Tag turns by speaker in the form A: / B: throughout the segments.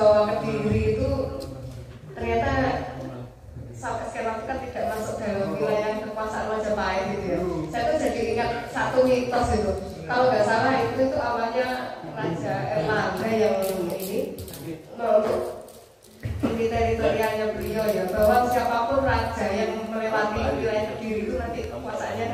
A: bahwa Kediri itu ternyata sampai sekarang kan tidak masuk dalam wilayah kekuasaan Majapahit gitu ya. Saya tuh jadi ingat satu mitos itu. Kalau nggak salah itu awalnya Raja Erlangga yang ini di teritorialnya beliau ya, bahwa siapapun raja yang melewati wilayah Kediri itu nanti kekuasaannya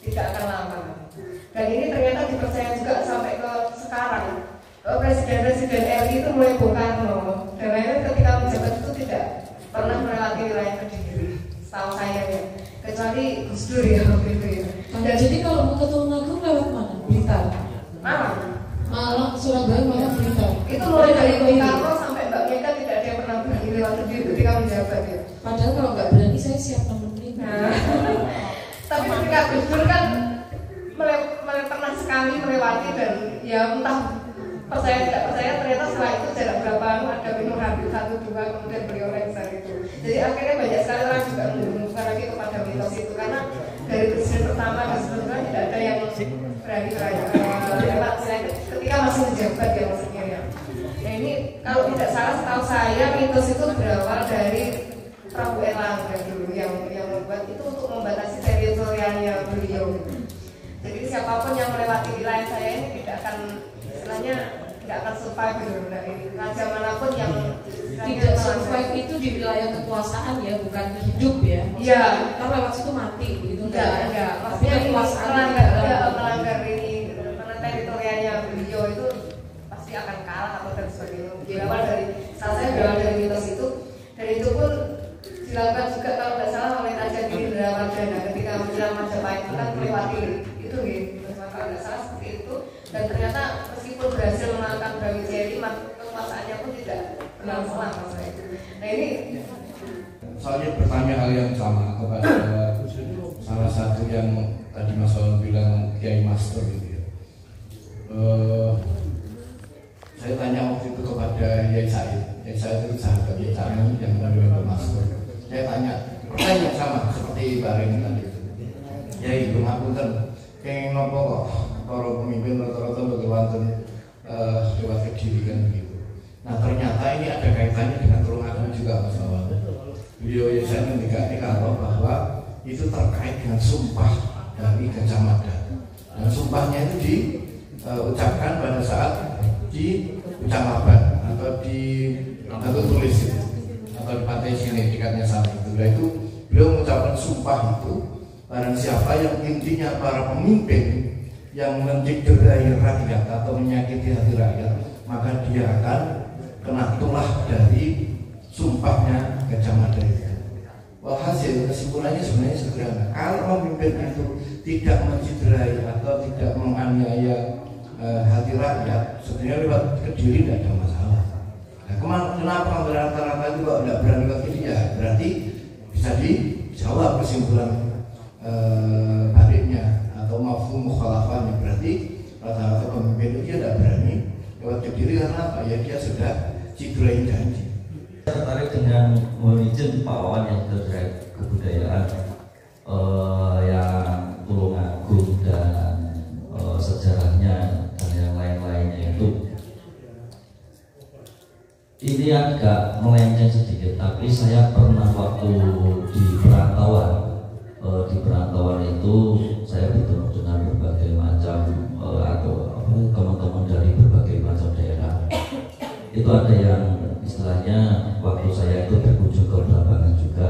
A: tidak akan lama. Dan ini ternyata dipercaya juga sampai ke sekarang. Presiden-presiden RI itu mulai Bung Karno dan lainnya ketika menjabat itu tidak pernah melewati wilayah Kediri, setahu saya ya, kecuali Gus Dur ya waktu itu ya.
B: Dan jadi kalau mau ke Tulungagung lewat mana? Blitar.
A: Malang,
B: Surabaya, Malang, Blitar.
A: Itu mulai dari Bung Karno sampai Mbak Mega tidak ada yang pernah berani lewat Kediri ketika menjabat ya.
B: Padahal kalau nggak berani saya siap nemenin.
A: Tapi ketika Gus Dur kan pernah sekali melewati dan ya entah percaya tidak percaya ternyata setelah itu jarak berapa ada minum hampir 1-2 kemudian beliau lengser itu. Jadi akhirnya banyak sekali orang juga menggunakan lagi kepada mitos itu karena dari presiden pertama dan sebelumnya tidak ada yang berani lewat ketika masih menjabat ya maksudnya ya. Nah ini kalau tidak salah setahu saya mitos itu berawal dari Prabu Erlangga dulu yang membuat itu untuk membatasi teritorialnya beliau. Jadi siapapun yang melewati wilayah saya ini tidak akan istilahnya tidak akan survive gitu. Dari raja manapun yang
B: tidak survive itu di wilayah kekuasaan ya, bukan hidup ya.
A: Iya.
B: Kalau lewat situ mati gitu.
A: Enggak. Maksudnya kekuasaan melanggar ini karena teritorialnya beliau itu pasti akan kalah atau dan sebagainya. Berawal dari berawal dari mitos itu dan itu pun dilakukan juga kalau tidak salah oleh Raja Gindrawardhana ketika menjelang Majapahit itu kan melewati itu gitu. Kalau tidak salah seperti itu dan ternyata meskipun berhasil mengalahkan Brawijaya ini kekuasaannya pun tidak berlangsung lama. Nah ini
C: soalnya bertanya hal yang sama kepada salah satu yang tadi Mas Wawan bilang Kiai Master gitu ya. Saya tanya waktu itu kepada Yai Said. Yai Said itu sahabat Yai Said yang menerima Master. Saya tanya pertanyaan sama seperti Mbak Reni tadi itu. Yai ngapunten pengen ngopo kok para pemimpin rata-rata berkelantan lewat Kediri kan begitu. Nah ternyata ini ada kaitannya dengan Tulungagung juga Mas Wawan. Beliau yang saya mendekati kalau bahwa itu terkait dengan sumpah dari Gajah Mada. Dan sumpahnya itu diucapkan pada saat di Ucamaban atau di Batu Tulis itu, atau di Pantai Sini dekatnya sana itu. Nah itu beliau mengucapkan sumpah itu barang siapa yang intinya para pemimpin yang mencederai rakyat atau menyakiti hati rakyat, maka dia akan kena tulah dari sumpahnya Gajah Mada itu. Walhasil kesimpulannya sebenarnya sederhana. Kalau pemimpin itu tidak mencederai atau tidak menganiaya hati rakyat, sebenarnya lewat Kediri tidak ada masalah. Nah, kenapa rata-rata itu kok tidak berani lewat Kediri? Ya berarti bisa dijawab kesimpulan baliknya atau mafhum mukhalafahnya. Berarti rata-rata pemimpin itu dia tidak berani lewat Kediri karena apa? Ya dia sudah cederai janji.
D: Saya tertarik dengan mohon izin Pak Wawan yang terkait kebudayaan yang Tulungagung dan sejarahnya dan yang lain-lainnya itu. Ini agak melenceng sedikit, tapi saya pernah waktu di perantauan itu saya bertemu dengan berbagai macam teman-teman dari berbagai macam daerah. Itu ada yang istilahnya waktu saya itu berkunjung ke Belambangan juga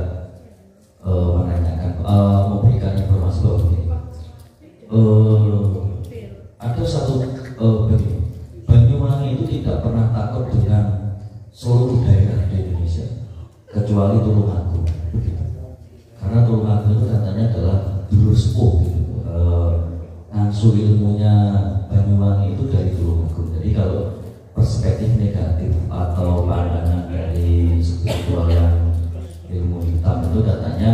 D: menanyakan, memberikan informasi bahwa begini, ada satu begini, Banyuwangi itu tidak pernah takut dengan seluruh daerah di Indonesia kecuali Tulungagung, begitu. Karena Tulungagung itu katanya adalah dulur sepuh, gitu. Ngasuh ilmunya Banyuwangi itu dari Tulungagung. Jadi kalau perspektif negatif atau pandangan dari spiritual yang ilmu hitam itu katanya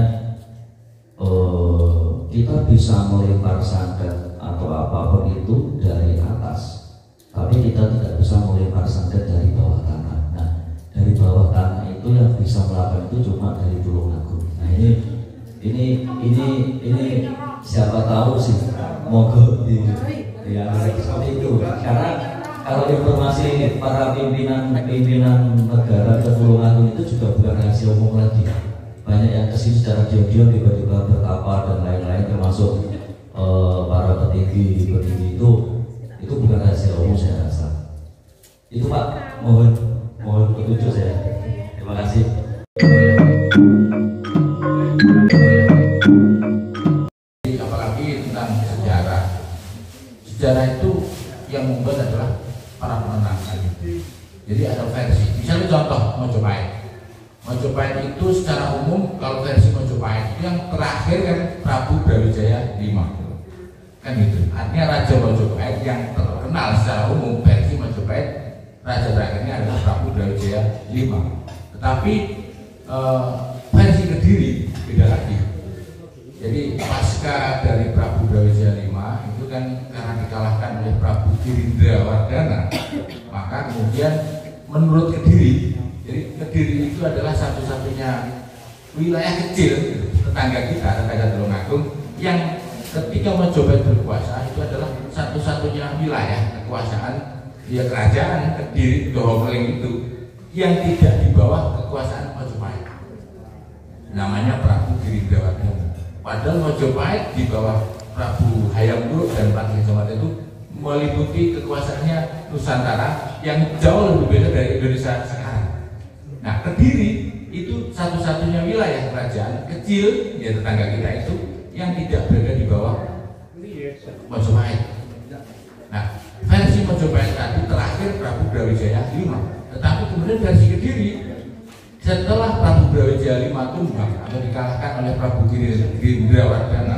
D: kita bisa melempar santet atau apapun itu dari atas, tapi kita tidak bisa melempar santet dari bawah tanah. Nah, dari bawah tanah itu yang bisa melakukan itu cuma dari Tulungagung. Nah ini siapa tahu sih, moga ya seperti itu. Karena Kalau informasi para pimpinan negara ke Tulungagung itu juga bukan rahasia umum lagi. Banyak yang kesini secara diam-diam tiba-tiba bertapa dan lain-lain, termasuk para petinggi itu bukan rahasia umum saya rasa. Itu Pak, mohon petunjuk saya. Terima kasih.
C: Apalagi tentang sejarah. Sejarah itu yang membuat adalah para pemenang. Jadi ada versi. Misalnya contoh Mojopahit itu secara umum kalau versi Mojopahit itu yang terakhir kan Prabu Brawijaya V. Kan gitu. Artinya Raja Mojopahit yang terkenal secara umum versi Mojopahit, raja terakhirnya adalah Prabu Brawijaya V. Tetapi versi Kediri beda lagi. Jadi pasca dari Prabu Brawijaya V itu kan karena dikalahkan oleh Prabu Girindrawardhana, maka kemudian menurut Kediri, jadi Kediri itu adalah satu-satunya wilayah kecil tetangga Tulungagung yang ketika Mojopahit berkuasa itu adalah satu-satunya wilayah kekuasaan ya kerajaan Kediri Dohokeling itu yang tidak di bawah kekuasaan Mojopahit. Namanya Prabu Girindrawardhana. Padahal Mojopahit di bawah Prabu Hayam Wuruk dan Patih Jamata itu meliputi kekuasaannya Nusantara yang jauh lebih beda dari Indonesia sekarang. Nah, Kediri itu satu-satunya wilayah kerajaan kecil ya tetangga kita itu yang tidak berada di bawah Mojopahit. Nah, versi Mojopahit tadi terakhir Prabu Brawijaya V, tetapi kemudian versi Kediri setelah Prabu Brawijaya V tumbang atau dikalahkan oleh Prabu Girindrawardhana,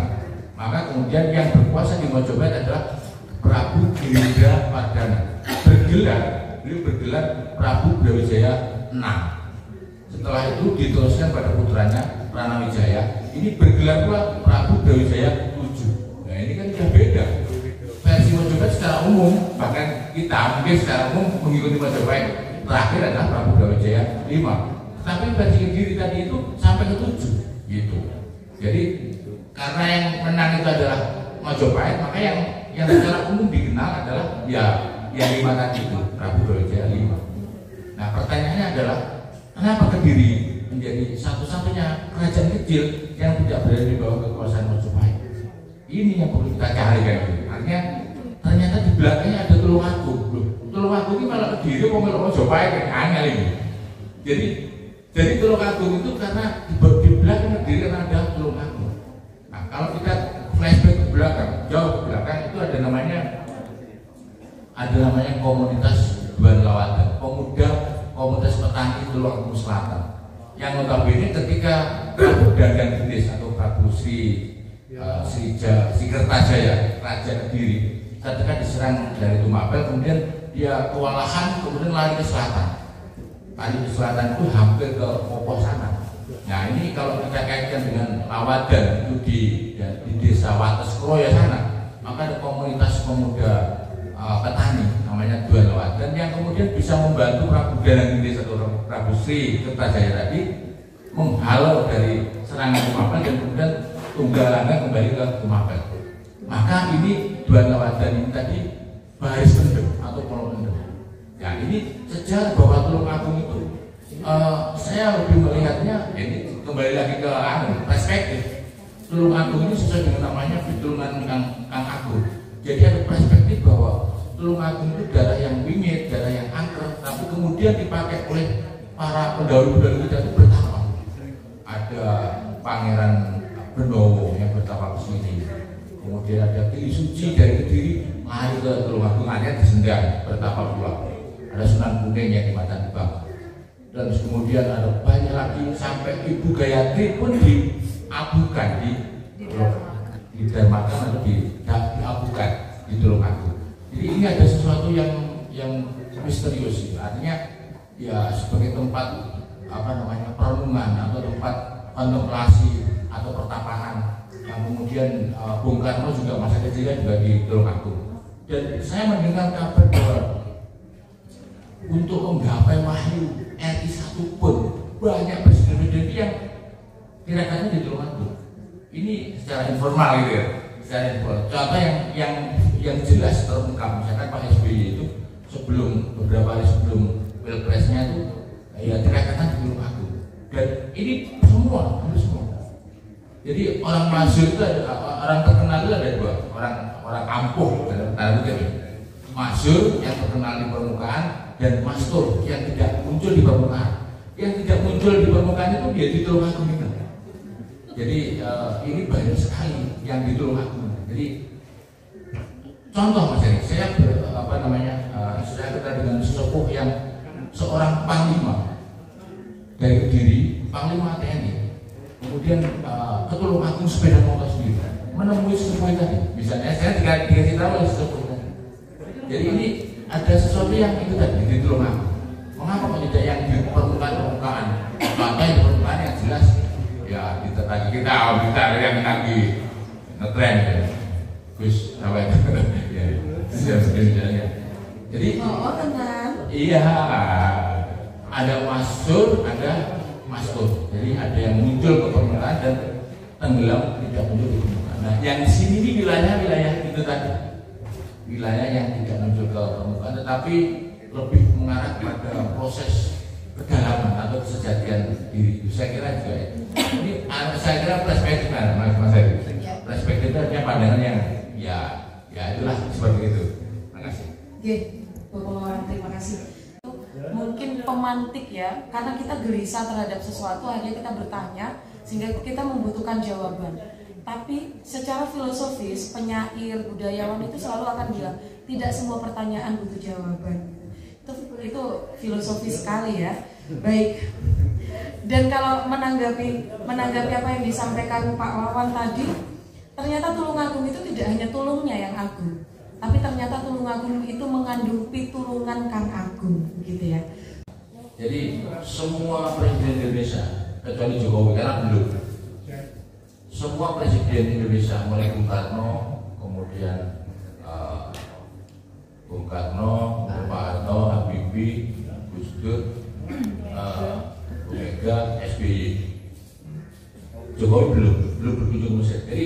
C: maka kemudian yang berkuasa di Mojopahit adalah Prabu Girindrawardhana. Beliau bergelar Prabu Brawijaya VI. Setelah itu diteruskan pada putranya Pranawijaya. Ini bergelar pula Prabu Brawijaya VII. Nah ini kan sudah beda. Versi Mojopahit secara umum, bahkan kita mungkin secara umum mengikuti Mojopahit terakhir adalah Prabu Brawijaya V. Tapi versi Kediri tadi itu sampai ke 7 gitu. Jadi karena yang menang itu adalah Mojopahit, maka yang secara umum dikenal adalah yang 5 tadi itu Prabu Brawijaya V. Nah pertanyaannya adalah kenapa Kediri menjadi satu-satunya kerajaan kecil yang tidak berada di bawah kekuasaan Mojopahit? Ini yang perlu kita cari kan gitu. Artinya ternyata di belakangnya ada Tulungagung. Tulungagung ini malah Kediri kok melok Mojopahit kan angel ini. Jadi Tulungagung itu karena di belakang Kediri karena ada Tulungagung. Nah kalau kita flashback ke belakang, jauh ke belakang itu ada namanya komunitas Duan Lawatan, pemuda komunitas petani Tulungagung Selatan. Yang notabene ketika Prabu Dagang Gendis atau Prabu Sri Kertajaya, Raja Kediri, ketika diserang dari Tumapel, kemudian dia kewalahan, kemudian lari ke selatan. Lari ke selatan itu hampir ke Popoh sana. Nah ini kalau kita kaitkan dengan Lawadan itu di desa Wates Kroya sana, maka ada komunitas pemuda petani namanya Duan Lawatan yang kemudian bisa membantu Prabu Dagang Gendis atau Prabu Sri Kertajaya tadi menghalau dari serangan Tumapel dan kemudian Tunggalanga kembali ke Tumapel. Maka ini Duan Lawatan ini tadi baris pendem atau pondok pendem. Ya ini sejarah bahwa Tulungagung itu saya lebih melihatnya ini kembali lagi ke perspektif. Tulungagung ini sesuai dengan namanya Pitulungan Kang Agung. Jadi ada perspektif bahwa Tulungagung itu daerah yang wingit, daerah yang angker, tapi kemudian dipakai oleh para pendahulu-pendahulu kita itu bertapa. Ada Pangeran Benowo yang bertapa ke sini. Kemudian ada Ki Suci dari Kediri lari ke Tulungagung, akhirnya disendang bertapa pula. Ada Sunan Kuning yang di Matanibang. Dan kemudian ada banyak lagi sampai Ibu Gayatri pun diabukan di Darmakan atau diabukan di Tulungagung. Jadi ini ada sesuatu yang misterius. Artinya ya sebagai tempat perenungan atau tempat kontemplasi atau pertapaan yang kemudian Bung Karno juga masa kecilnya juga di Tulungagung. Dan saya mendengar kabar bahwa untuk menggapai wahyu RI 1 pun banyak presiden-presiden yang kira-kira di Tulungagung. Ini secara informal gitu ya. Secara informal. Contoh yang jelas terungkap, misalkan Pak SBY itu
E: beberapa hari sebelum pilpresnya itu ya dikatakan di Tulung Agung. Dan ini hampir semua. Jadi orang masyhur itu ada, orang terkenal itu ada dua, orang ampuh dalam tanda kutip, masyhur yang terkenal di permukaan dan mastur yang tidak muncul di permukaan. Yang tidak muncul di permukaan itu dia di Tulung Agung itu. Jadi ini banyak sekali yang di Tulung Agung. Jadi contoh Mas Eri, saya saya ketemu dengan sesepuh yang seorang panglima dari Kediri, panglima TNI, kemudian ke Tulung Agung sepeda motor sendiri, menemui sesepuh tadi. Misalnya saya dikasih tahu oleh sesepuh tadi. Jadi ini ada sesuatu yang itu tadi di Tulung Agung. Mengapa kok tidak yang di permukaan? Contohnya di permukaan yang jelas, ya kita yang lagi ngetren, Gus apa itu? Ya, misalnya. Jadi,
B: tenang.
E: Iya, ada mastur, ada mastur. Jadi ada yang muncul ke permukaan dan tenggelam tidak muncul ke permukaan. Nah, yang di sini ini wilayah itu tadi, wilayah yang tidak muncul ke permukaan, tetapi lebih mengarah pada proses kedalaman atau kesejatian diri. Saya kira juga ini, saya kira perspektifnya, Mas Eri. Perspektifnya artinya pandangan yang ya itulah seperti itu. Terima kasih.
B: Oke, Bapak, terima kasih. Mungkin pemantik ya, karena kita gelisah terhadap sesuatu, akhirnya kita bertanya sehingga kita membutuhkan jawaban. Tapi secara filosofis, penyair, budayawan itu selalu akan bilang tidak semua pertanyaan butuh jawaban. Itu filosofis sekali ya. Baik. Dan kalau menanggapi apa yang disampaikan Pak Wawan tadi, ternyata Tulung Agung itu tidak hanya tulungnya yang agung, tapi ternyata Tulung Agung itu mengandung pitulungan Kang Agung, gitu ya.
E: Jadi semua presiden Indonesia kecuali Jokowi karena belum. Semua presiden Indonesia mulai Bung Karno, kemudian Bung Karno, Pak Harto, Habibie, Gus Dur, Bu Mega, SBY. Jokowi belum berkunjung Mesir. Jadi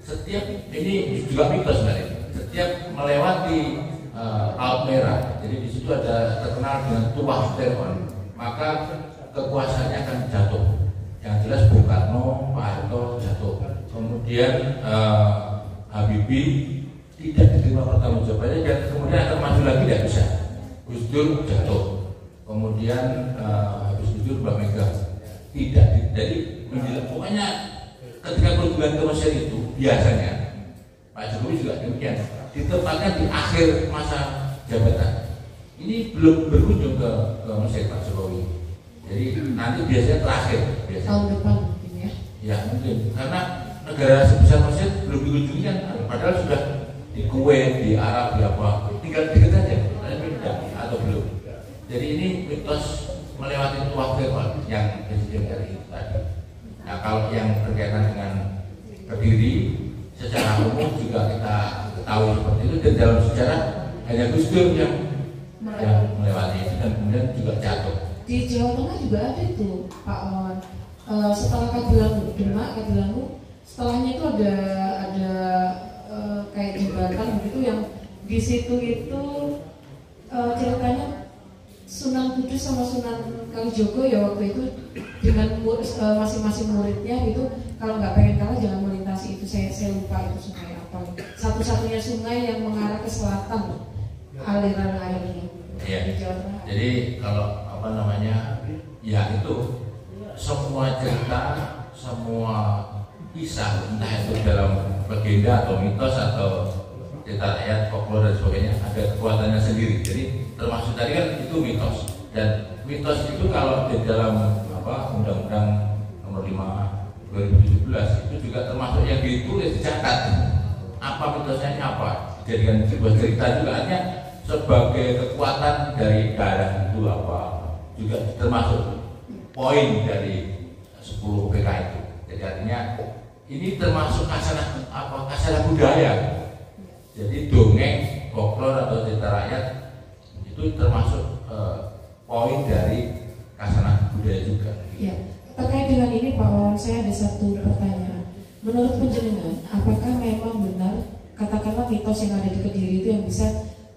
E: setiap ini juga mitos sebenarnya. Setiap melewati Laut Merah, jadi di situ ada terkenal dengan tuah Fir'aun, maka kekuasaannya akan jatuh. Yang jelas Bung Karno, Pak Harto jatuh. Kemudian Habibie tidak diterima pertanggungjawabannya dan kemudian akan maju lagi tidak bisa. Gus Dur jatuh. Kemudian habis Gus Dur Mbak Mega tidak. Jadi pokoknya ketika kunjungan ke Mesir itu biasanya Pak Jokowi juga demikian, ditempatkan di akhir masa jabatan. Ini belum berkunjung ke Mesir Pak Jokowi. Jadi nanti biasanya terakhir.
B: Tahun depan mungkin ya.
E: Ya mungkin karena negara sebesar Mesir belum dikunjungi kan, padahal sudah di Kuwait, di Arab, di apa, tinggal dikit aja, tidak atau belum. Jadi ini mitos melewati tuah Fir'aun yang presiden dari itu tadi. Nah kalau yang berkaitan dengan Kediri secara umum juga kita ketahui seperti itu, dan dalam sejarah hanya Gus Dur yang melewati itu dan kemudian juga jatuh.
B: Di Jawa Tengah juga ada itu Pak Wawan. Setelah Kadilangu, Demak, Kadilangu, setelahnya itu ada kayak jembatan begitu yang di situ itu ceritanya Sunan Kudus sama Sunan Kalijogo ya waktu itu dengan masing-masing muridnya gitu, kalau nggak pengen kalah jangan melintasi itu, saya lupa itu sungai apa, satu-satunya sungai yang mengarah ke selatan aliran airnya.
E: Iya. Jadi kalau apa namanya ya itu semua cerita, semua kisah, entah itu dalam legenda atau mitos atau cerita rakyat, folklore dan sebagainya, ada kekuatannya sendiri. Jadi termasuk tadi kan itu mitos, dan mitos itu kalau di dalam Undang-Undang Nomor 5 2017 itu juga termasuk yang ditulis, dicatat apa mitosnya ini apa, dijadikan sebuah cerita juga, artinya sebagai kekuatan dari daerah itu apa, juga termasuk poin dari 10 PK itu. Jadi artinya ini termasuk kasanah budaya. Jadi dongeng, folklore atau cerita rakyat itu termasuk poin dari kasanah budaya juga.
B: Ya, terkait dengan ini Pak Wawan, saya ada satu pertanyaan. Menurut penjenengan, apakah memang benar katakanlah mitos yang ada di Kediri itu yang bisa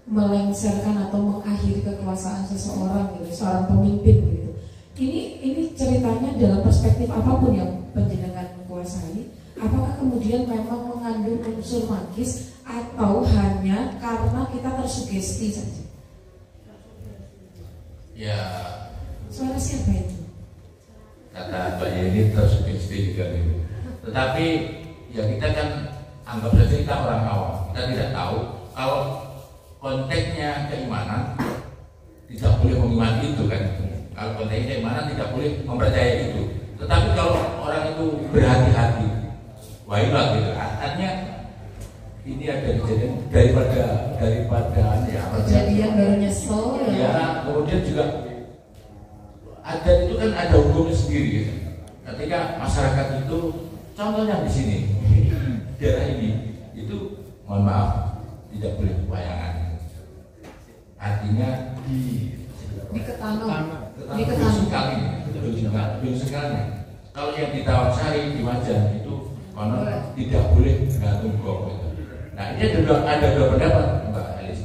B: melengsarkan atau mengakhiri kekuasaan seseorang gitu, seorang pemimpin gitu. Ini ceritanya dalam perspektif apapun yang panjenengan menguasai, apakah kemudian memang mengandung unsur magis atau hanya karena kita tersugesti saja?
E: Ya,
B: Suara siapa itu?
E: kata Mbak Yeni tersugesti juga gitu. Tetapi ya kita kan anggap saja kita orang awam, kita tidak tahu kalau konteksnya keimanan tidak boleh mengimani itu kan. Kalau konteksnya keimanan tidak boleh mempercayai itu. Tetapi kalau orang itu berhati-hati, wailah gitu. Artinya ini ada kejadian daripada ya
B: Kejadian baru nyesel
E: ya. Kemudian juga adat itu kan ada hukumnya sendiri gitu. Ketika masyarakat itu contohnya di sini daerah ini itu mohon maaf tidak boleh wayangan. Artinya
B: diketanam.
E: Belum sekali. Kalau yang di Tawansari di Majan itu konon tidak boleh gantung gong gitu. Nah ini ada dua pendapat Mbak Elis.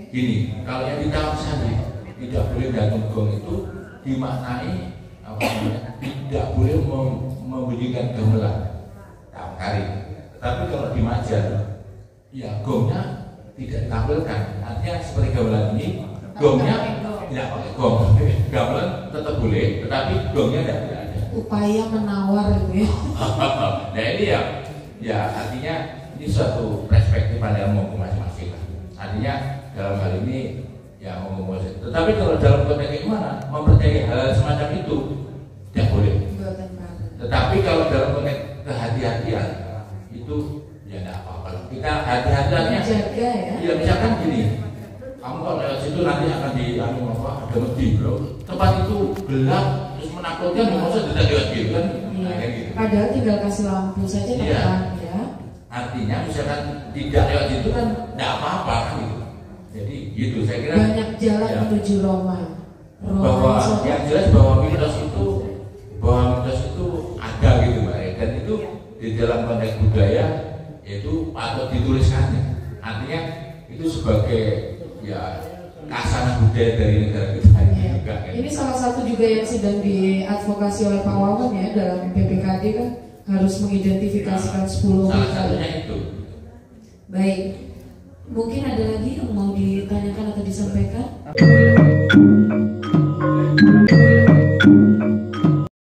E: Gini, kalau yang di Tawansari tidak boleh gantung gong itu dimaknai apa namanya? Tidak boleh membunyikan gamelan tawangkari. Tapi kalau di Majan ya gongnya tidak ditampilkan. Artinya seperti gamelan ini gongnya tidak pakai gong. Gamelan tetap boleh, tetapi gongnya tidak ada.
B: Upaya menawar gitu ya.
E: Nah ini ya artinya ini suatu perspektif pada umum masing-masing. Artinya dalam hal ini ya umum. Tetapi kalau dalam konteks gimana mempercayai hal semacam itu tidak boleh. Tetapi kalau dalam konteks kehati-hatian itu ya tidak apa-apa. Kita hati-hatiannya
B: jaga ya.
E: Ya misalkan gini, kamu kalau lewat situ nanti akan ada medi bro. Tempat itu gelap terus menakutkan, nggak usah tidak lewat gitu kan?
B: Iya.
E: Nah, gitu.
B: Padahal tinggal kasih lampu saja
E: Iya.
B: ya.
E: Artinya misalkan tidak lewat situ kan tidak apa-apa kan gitu. Jadi gitu saya kira.
B: Banyak jalan
E: ya,
B: menuju Roma.
E: bahwa yang jelas bahwa mitos itu ada gitu Mbak, dan itu di dalam konteks budaya yaitu patut dituliskannya. Artinya itu sebagai ya kasana budaya dari negara kita ini juga. Kan?
B: Ini salah satu juga yang sedang diadvokasi oleh Pak Wawan ya dalam PPKD kan harus mengidentifikasikan 10
E: salah satunya itu.
B: Baik, mungkin ada lagi yang mau ditanyakan atau disampaikan?